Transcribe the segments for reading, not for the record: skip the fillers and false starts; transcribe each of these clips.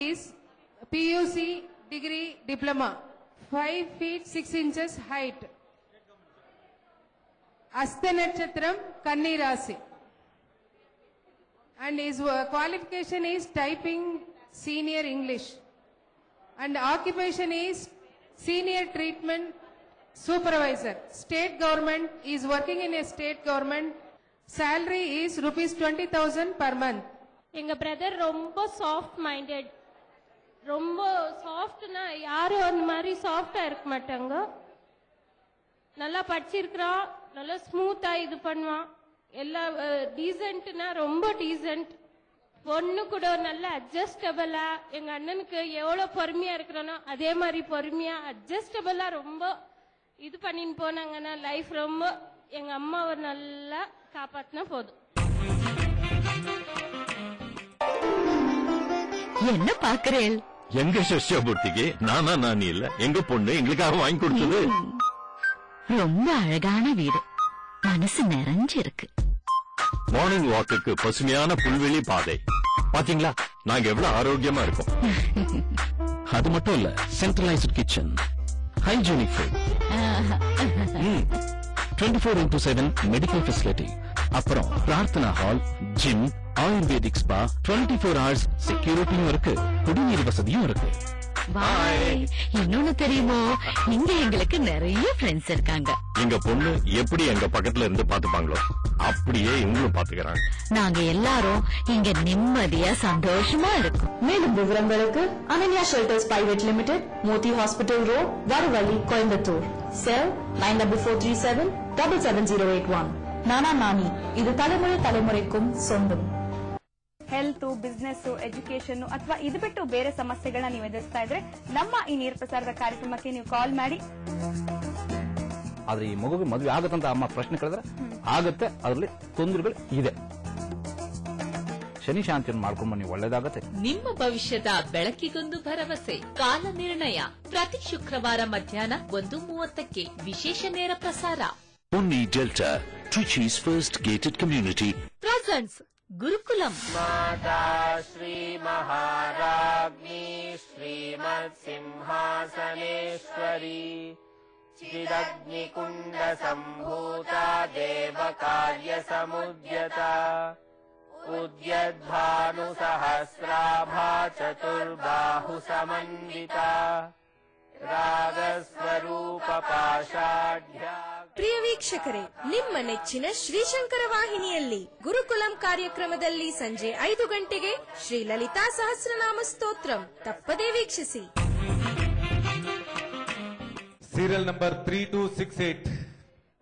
is PUC degree diploma, 5 feet 6 inches height. Astha Nakshatram, Kanni Rasi. And his qualification is typing senior English. And occupation is senior treatment supervisor. State government, is working in a state government. Salary is rupees 20,000 per month. எங்க brother ரொம்ப soft minded, ரொம்ப சாஃப்ட்னா யாரும் அந்த மாதிரி சாஃப்டா இருக்க மாட்டாங்க. நல்லா படிச்சிருக்கிறான், நல்லா ஸ்மூத்தா இது பண்ணுவான், எல்லா டீசென்ட்னா ரொம்ப டீசென்ட். பொண்ணு கூட நல்லா அட்ஜஸ்டபிளா, எங்க அண்ணனுக்கு எவ்வளவு பொறுமையா இருக்கிறானோ அதே மாதிரி பொறுமையா அட்ஜஸ்டபிளா ரொம்ப இது பண்ணின்னு போனாங்கன்னா லைஃப் ரொம்ப எங்க அம்மாவை நல்லா காப்பாத்தினா போதும். என்ன பாக்குறேன்? எங்க சஷ்யபூர்த்திக்கு நானி இல்ல, எங்க பொண்ணு எங்களுக்காக வாங்கி கொடுத்தது. ரொம்ப அழகான வீடு, மனசு நிறைஞ்சு இருக்கு. மார்னிங் வாக்குக்கு பசுமையான புல்வெளி பாதை. பாத்தீங்களா நாங்க எவ்வளவு ஆரோக்கியமா இருக்கோம். அது மட்டும் இல்ல, centralised kitchen, hygienic food, 24/7 medical facility, அப்புறம் பிரார்த்தனா hall, gym, Ayurvedic spa, 24 hours செக்யூரிட்டியும் இருக்கு, குடிநீர் வசதியும் இருக்கு. இன்னொன்னு தெரியுமோ, இங்க எங்களுக்கு நிறைய ஃப்ரெண்ட்ஸ் இருக்காங்க. எங்க பொண்ணு எப்படி எங்க பக்கத்துல இருந்து பாத்துப்பாங்களோ அப்படியே இவங்களும் பாத்துக்கிறாங்க. நாங்க எல்லாரும் இங்க நிம்மதியா சந்தோஷமா இருக்கோம். மேலும் விவரங்களுக்கு அனன்யா ஷெல்டர்ஸ் பிரைவேட் லிமிடெட், மோதி ஹாஸ்பிட்டல் ரோட், வரவள்ளி, கோயம்புத்தூர். செல் 9437777081. நானி, இது தலைமுறைக்கும் சொந்தம். ಹೆಲ್ತ್, ಬಿಸ್ನೆಸ್, ಎಜುಕೇಶನ್ ಅಥವಾ ಇದು ಬಿಟ್ಟು ಬೇರೆ ಸಮಸ್ಯೆಗಳನ್ನ ನೀವು ಎದುರಿಸ್ತಾ ಇದ್ರೆ ನಮ್ಮ ಈ ನೇರ ಪ್ರಸಾರದ ಕಾರ್ಯಕ್ರಮಕ್ಕೆ ನೀವು ಕಾಲ್ ಮಾಡಿ. ಆದ್ರೆ ಈ ಮಗುವಿಗೆ ಮದುವೆ ಆಗತ್ತಂತ ಅಮ್ಮ ಪ್ರಶ್ನೆ ಕೇಳಿದ್ರೆ ಆಗತ್ತೆ, ಅದರಲ್ಲಿ ತೊಂದರೆಗಳು ಇದೆ. ಶನಿ ಶಾಂತಿಯನ್ನು ಮಾಡ್ಕೊಂಡ್ ಬನ್ನಿ, ಒಳ್ಳೇದಾಗತ್ತೆ. ನಿಮ್ಮ ಭವಿಷ್ಯದ ಬೆಳಕಿಗೊಂದು ಭರವಸೆ, ಕಾಲ ನಿರ್ಣಯ, ಪ್ರತಿ ಶುಕ್ರವಾರ ಮಧ್ಯಾಹ್ನ 1:30ಕ್ಕೆ ವಿಶೇಷ ನೇರ ಪ್ರಸಾರ. Ponni Delta, Trichy's first gated community. Presence Gurukulam. ಮಾತಾ ಶ್ರೀ ಮಹಾರಾಜ್ಞಿ ಶ್ರೀಮತ್ ಸಿಂಹಾಸನೇಶ್ವರಿ ಚಿದಗ್ನಿಕುಂಡ ಸಂಭೂತ ದೇವ ಕಾರ್ಯ ಸಮುದ್ಯತ ಉದ್ಯದ್ಭಾನು ಸಹಸ್ರಾಭಾ ಚತುರ್ಬಾಹು ಸಮನ್ವಿತ ರಾಗಸ್ವರೂಪ ಪಾಷಾಢ್ಯ. ಪ್ರಿಯ ವೀಕ್ಷಕರೇ, ನಿಮ್ಮ ನೆಚ್ಚಿನ ಶ್ರೀಶಂಕರ ವಾಹಿನಿಯಲ್ಲಿ ಗುರುಕುಲಂ ಕಾರ್ಯಕ್ರಮದಲ್ಲಿ ಸಂಜೆ 5 ಗಂಟೆಗೆ ಶ್ರೀ ಲಲಿತಾ ಸಹಸ್ರನಾಮ ಸ್ತೋತ್ರಂ ತಪ್ಪದೇ ವೀಕ್ಷಿಸಿ. Serial number 3268.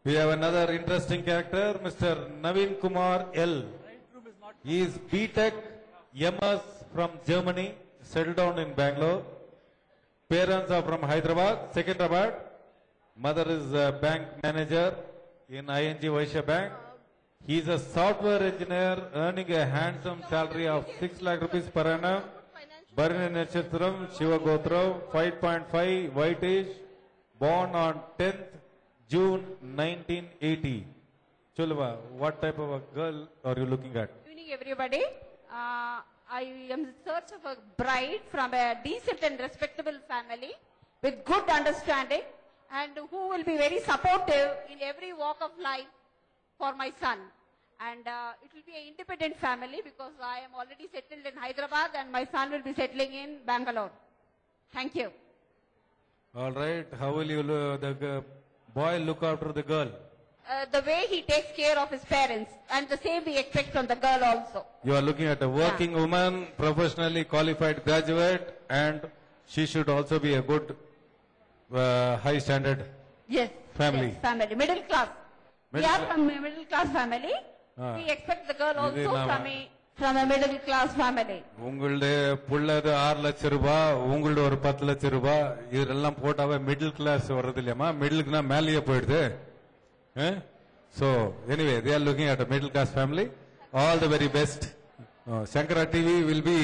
We have another interesting character, Mr. Naveen Kumar L. He is BTech MS from Germany, settled down in Bangalore. Parents are from Hyderabad, Secunderabad. Mother is a bank manager in ING Vaishya Bank. He is a software engineer earning a handsome salary of 6 lakh rupees per annum. Bharani Nakshatram, Shiva Gotra, 5.5, white age, born on 10th June 1980. Chulva, what type of a girl are you looking at? Good evening, everybody. I am in search of a bride from a decent and respectable family with good understanding and who will be very supportive in every walk of life for my son. And it will be an independent family because I am already settled in Hyderabad and my son will be settling in Bangalore. Thank you. All right. How will you the boy look after the girl? The way he takes care of his parents, and the same we expect from the girl also. You are looking at a working woman, professionally qualified graduate, and she should also be a good high standard family. Yes, family, middle class. We are from a middle class family. We expect the girl also from a middle class family. உங்களுடைய புள்ளது 6 லட்சம் ரூபாய், உங்களுடைய ஒரு 10 லட்சம் ரூபாய், இதெல்லாம் போட்டாவே middle class வர்றது இல்லையமா? மிடிலுக்குனா மேலேயே போயிடுது. So anyway, they are looking at a middle class family. All the very best. Shankara TV will be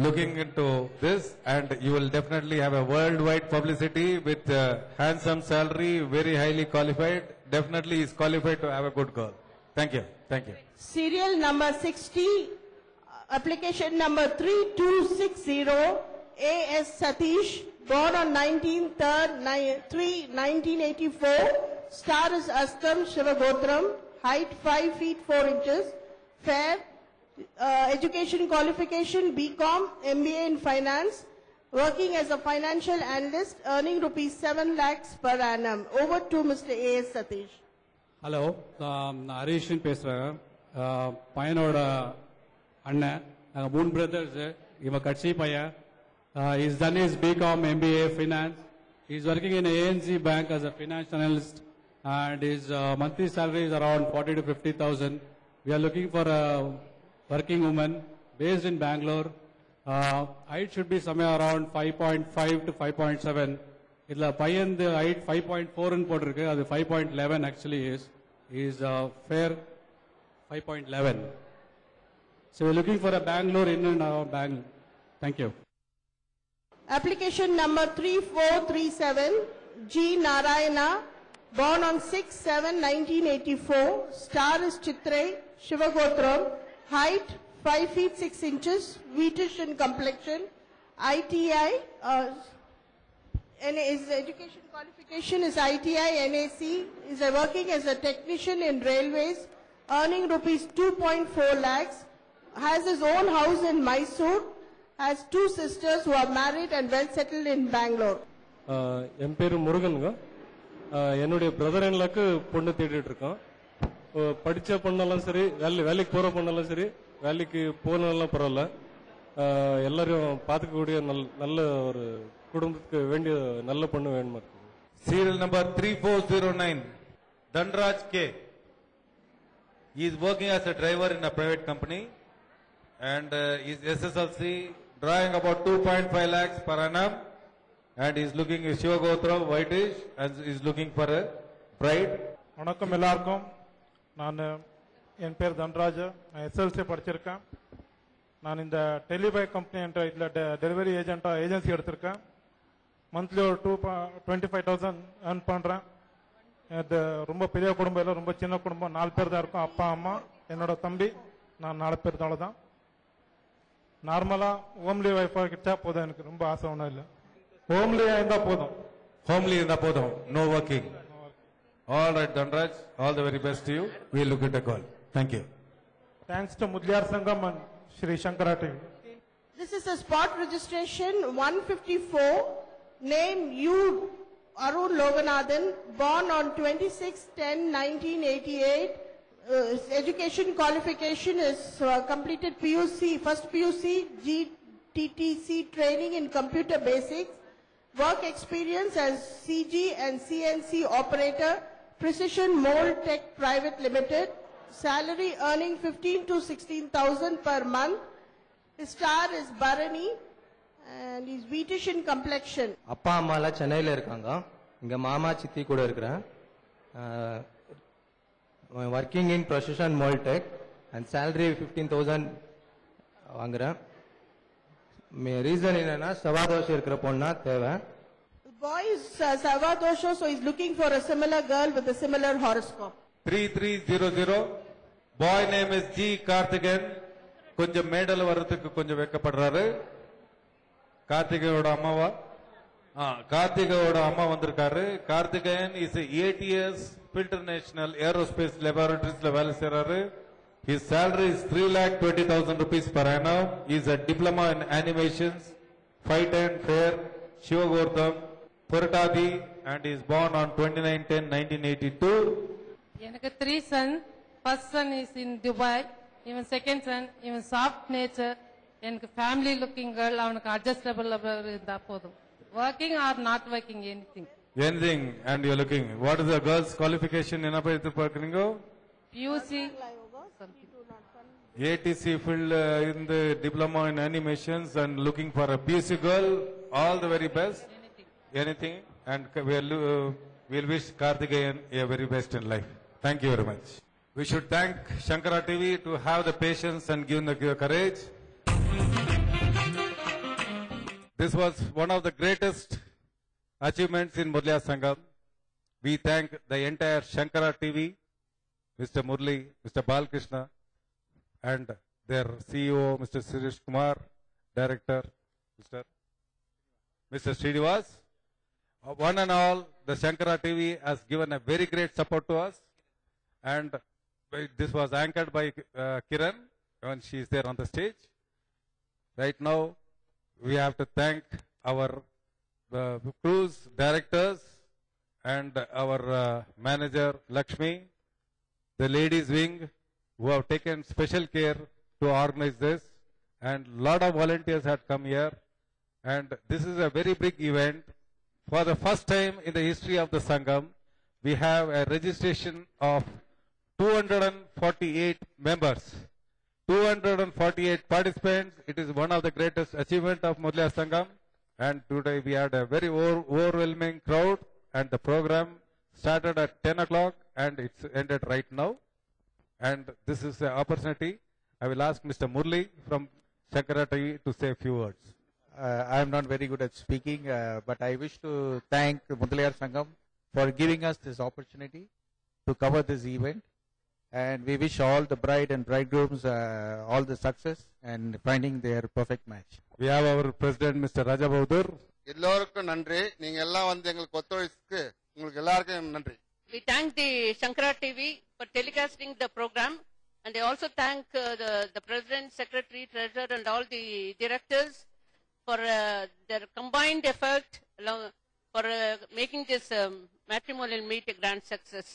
looking into this, and you will definitely have a worldwide publicity with handsome salary, very highly qualified. Definitely is qualified to have a good girl. Thank you. Thank you. Serial number 60, Application number 3260, A.S. Satish, born on 19/3/1984. Star is Astam Shivagotram, height 5 feet 4 inches, fair, education qualification BCom, MBA in finance, working as a financial analyst, earning rupees 7 lakhs per annum. Over to Mr. A.S. Satish. Hello, Harishan பேசுறேன். பையனோட அண்ணன், நாங்க 3 brothers. இவன் கட்சி பையன். He's done his BCom, MBA, finance. He's working in ANZ Bank as a finance analyst, and his monthly salary is around 40 to 50,000. We are looking for a working woman based in Bangalore. Height should be somewhere around 5.5 to 5.7. இதுல பையன் height 5.4 ன்னு போட்டிருக்கு, அது 5.11 actually is. He is fair 5.11. So we're looking for a Bangalore in and out Bangalore. Thank you. Application number 3437, G. Narayana, born on 6/7/1984. Star is Chitrai, Shivagotram, height 5 feet 6 inches, wheatish in complexion, ITI, and his education qualification is ITI, NAC, is working as a technician in railways, earning rupees 2.4 lakhs, has his own house in Mysore, has 2 sisters who are married and well settled in Bangalore. என் பேரு முருகனுங்க. என்னுடைய brother இன்லாக்கு பொண்ணு தேடிட்டு இருக்கோம். படிச்ச பொண்ணெல்லாம் சரி, வேலைக்கு போற பொண்ணெல்லாம் சரி, வேலைக்கு போனாலும் பரவாயில்ல, எல்லாரும் பார்த்துக்கக்கூடிய நல்ல ஒரு குடும்பத்துக்கு வேண்டிய நல்ல பொண்ணு வேணுமா இருக்கு. Serial number 3409, Dhanraj K. He is working as a driver in a private company, and his SSLC drawing about 2.5 lakhs per annum, and he is looking at Shivagotram, whitish, and is looking for a bride. வணக்கம் எல்லாருக்கும். என் பேர் தன்ராஜ். நான் SLC படிச்சிருக்கேன். நான் இந்த டெலிபை company என்ற இதில் delivery agency எடுத்திருக்கேன். மந்த்லி ஒரு 25,000 ஏர்ன் பண்ணுறேன். இது ரொம்ப பெரிய குடும்பம் இல்லை, ரொம்ப சின்ன குடும்பம். 4 பேர் தான் இருக்கும். அப்பா அம்மா, என்னோட தம்பி, நான் 4 பேர் தான். அவ்வளோதான். நார்மலாக ஹோம்லி ஒய்ஃபாக கிட்டா போதும். எனக்கு ரொம்ப ஆசை ஒன்றும் இல்லை. ஹோம்லியாக இருந்தால் போதும். Homely in the podam, no working. All right, Dhanraj, all the very best to you. We'll look at a call. Thank you. Thanks to Mudliar Sangam and Shri Shankara TV. This is a spot registration 154, name U. Arun Loganathan, born on 26/10/1988. His education qualification is completed PUC, first PUC, GTTC training in computer basics, work experience as CG and CNC operator, Precision Mold Tech Private Limited, salary earning 15 to 16,000 per month. His star is Bharani and he's wheatish in complexion. அப்பா அம்மாலாம் சென்னையில் இருக்காங்க. இங்க மாமா சித்தி கூட இருக்கிறேன். Working in precision mould tech and salary 15,000 வாங்குறேன். ரீசன் என்னன்னா சவாதோஷம் இருக்கிற பொண்ணா தேவை. The boy is Savadosha, so he's looking for a similar girl with a similar horoscope. 3300, boy name is G. Karthigan. கொஞ்சம் மேடல் வர்றதுக்கு கொஞ்சம் வெக்கப்படுறாரு. கார்த்திகையோட அம்மாவா? கார்த்திகையோட அம்மா வந்திருக்காரு. Karthikeyan is ATS International Aerospace Laboratories வேலை செய்றாரு. His salary is 3,20,000 rupees per annum. He is a diploma in animations, 5'10", fair, Shivagotram, Puratadi, and he is born on 29/10/1982. எனக்கு 3 sons. First son is in Dubai. Even second son, even soft nature. எனக்கு family looking girl. அவனுக்கு adjustable இருந்தா போதும். Working or not working, anything. Anything, and you are looking. What is the girl's qualification? என்ன போய் எதிர்பார்க்கறீங்க? PUC. ATC field in the diploma in animations and looking for a PUC girl. All the very best. Anything. And we'll wish Karthikeyan a very best in life. Thank you very much. We should thank Shankara TV to have the patience and give the courage. This was one of the greatest achievements in Murliya Sangam. We thank the entire Shankara TV, Mr. Murli, Mr. Balkrishna, and their CEO, Mr. Sirish Kumar, Director, Mr. Srinivas. One and all, the Shankara TV has given a very great support to us, and this was anchored by Kiran when she is there on the stage. Right now, we have to thank our cruise directors and our manager Lakshmi, the ladies wing, who have taken special care to organize this, and lot of volunteers had come here, and this is a very big event. For the first time in the history of the Sangam, we have a registration of 248 members, 248 participants. It is one of the greatest achievements of Muraliya Sangam, and today we had a very overwhelming crowd, and the program started at 10 o'clock and it's ended right now. And this is an opportunity. I will ask Mr. Murli from Shankara TV to say a few words. I am not very good at speaking, but I wish to thank Muraliya Sangam for giving us this opportunity to cover this event. And we wish all the bride and bridegrooms all the success and finding their perfect match. We have our president, Mr. Raja Bahadur. எல்லோருக்கும் நன்றி. நீங்க எல்லாம் வந்து எங்களுக்கு ஒத்துழைப்புக்கு உங்களுக்கு எல்லாருக்கும் நன்றி. We thank the Shankara TV for telecasting the program, and I also thank the president, secretary, treasurer, and all the directors for their combined effort for making this matrimonial meet a grand success.